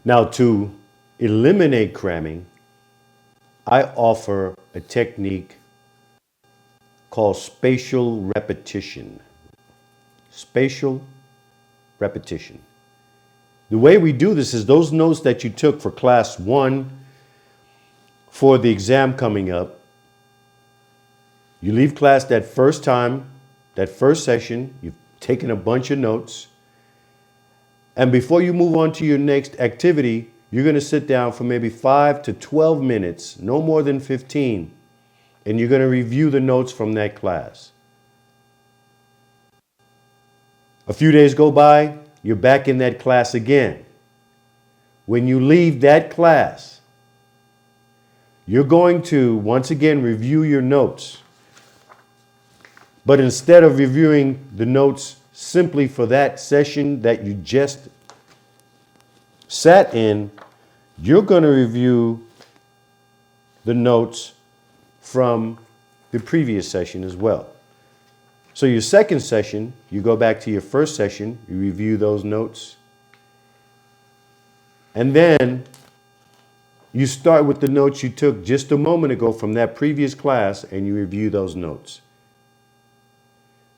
Now, to eliminate cramming, I offer a technique called spatial repetition. Spatial repetition. The way we do this is those notes that you took for class 1 for the exam coming up, you leave class that first time, that first session, you've taken a bunch of notes, and before you move on to your next activity, you're going to sit down for maybe 5 to 12 minutes, no more than 15, and you're going to review the notes from that class. A few days go by, you're back in that class again. When you leave that class, you're going to once again review your notes. But instead of reviewing the notes simply for that session that you just sat in, you're going to review the notes from the previous session as well. So your second session, you go back to your first session, you review those notes, and then you start with the notes you took just a moment ago from that previous class and you review those notes.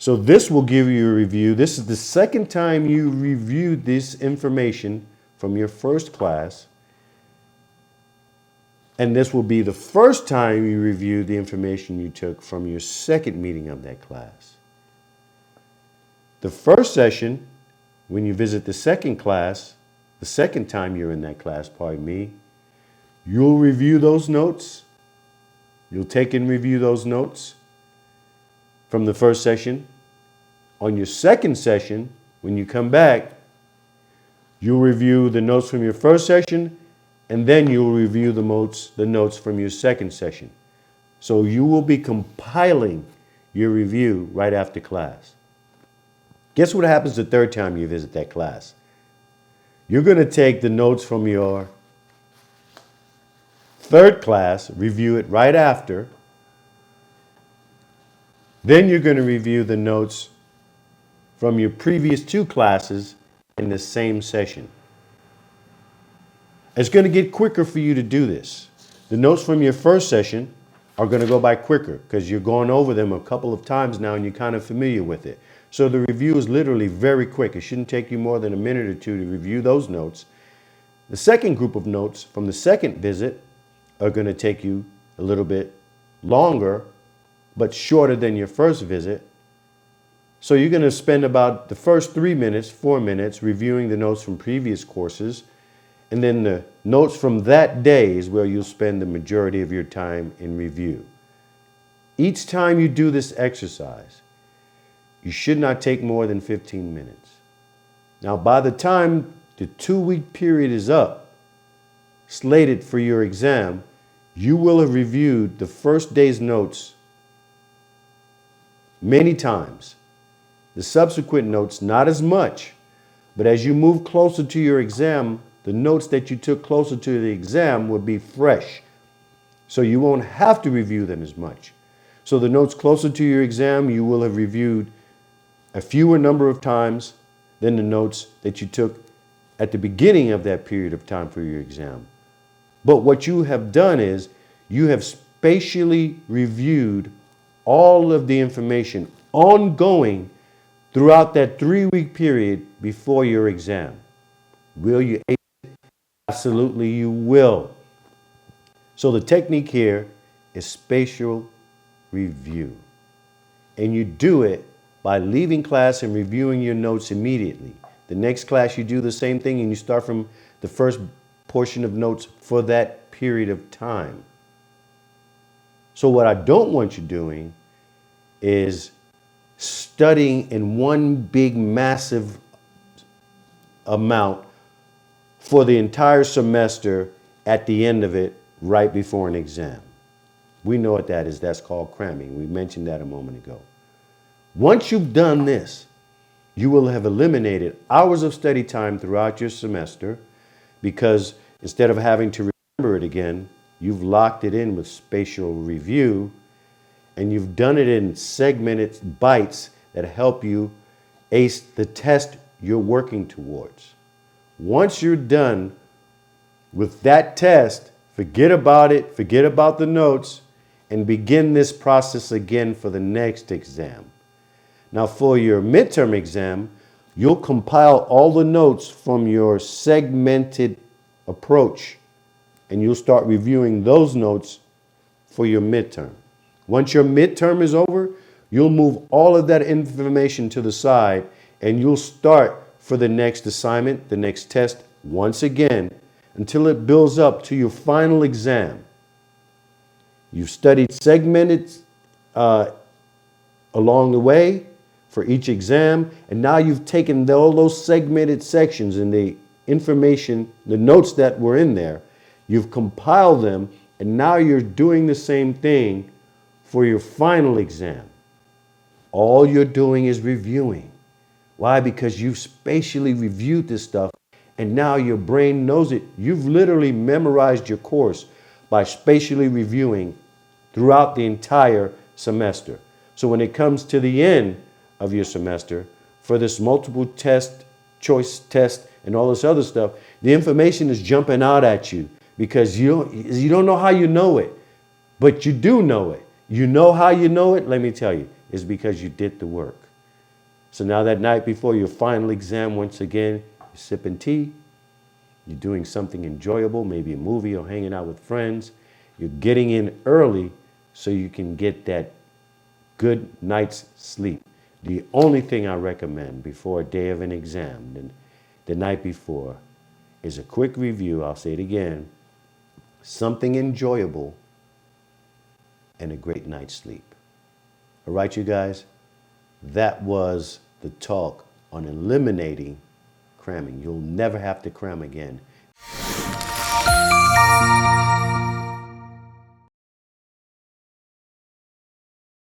So this will give you a review. This is the second time you reviewed this information from your first class. And this will be the first time you review the information you took from your second meeting of that class. The first session, when you visit the second class, the second time you're in that class, pardon me, you'll review those notes. You'll take and review those notes from the first session. On your second session, when you come back, you'll review the notes from your first session, and then you'll review the notes from your second session. So you will be compiling your review right after class. Guess what happens the third time you visit that class? You're going to take the notes from your third class, review it right after. Then you're going to review the notes from your previous 2 classes in the same session. It's going to get quicker for you to do this. The notes from your first session are going to go by quicker because you're going over them a couple of times now and you're kind of familiar with it. So the review is literally very quick. It shouldn't take you more than a minute or 2 to review those notes. The second group of notes from the second visit are going to take you a little bit longer, but shorter than your first visit. So you're going to spend about the first 3 minutes, 4 minutes reviewing the notes from previous courses. And then the notes from that day is where you'll spend the majority of your time in review. Each time you do this exercise, you should not take more than 15 minutes. Now, by the time the 2-week period is up, slated for your exam, you will have reviewed the first day's notes many times. The subsequent notes, not as much, but as you move closer to your exam, the notes that you took closer to the exam will be fresh. So you won't have to review them as much. So the notes closer to your exam, you will have reviewed a fewer number of times than the notes that you took at the beginning of that period of time for your exam. But what you have done is you have spatially reviewed all of the information ongoing throughout that 3-week period before your exam. Will you ace it? Absolutely you will. So the technique here is spatial review. And you do it by leaving class and reviewing your notes immediately. The next class you do the same thing and you start from the first portion of notes for that period of time. So what I don't want you doing is studying in one big massive amount for the entire semester at the end of it right before an exam. We know what that is. That's called cramming. We mentioned that a moment ago. Once you've done this, you will have eliminated hours of study time throughout your semester because instead of having to remember it again, you've locked it in with spatial review and you've done it in segmented bites that help you ace the test you're working towards. Once you're done With that test, forget about it, forget about the notes, and begin this process again for the next exam. Now for your midterm exam, you'll compile all the notes from your segmented approach, and you'll start reviewing those notes for your midterm. Once your midterm is over, you'll move all of that information to the side, and you'll start for the next assignment, the next test, once again, until it builds up to your final exam. You've studied segmented along the way for each exam, and now you've taken all those segmented sections and the information, the notes that were in there, you've compiled them, and now you're doing the same thing for your final exam. All you're doing is reviewing. Why? Because you've spatially reviewed this stuff, and now your brain knows it. You've literally memorized your course by spatially reviewing throughout the entire semester. So when it comes to the end of your semester, for this multiple test, choice test, and all this other stuff, the information is jumping out at you because you don't know how you know it, but you do know it. You know how you know it? Let me tell you, it's because you did the work. So now that night before your final exam, once again, you're sipping tea, you're doing something enjoyable, maybe a movie or hanging out with friends. You're getting in early so you can get that good night's sleep. The only thing I recommend before a day of an exam, the night before, is a quick review. I'll say it again, something enjoyable, and a great night's sleep. All right, you guys, that was the talk on eliminating cramming. You'll never have to cram again.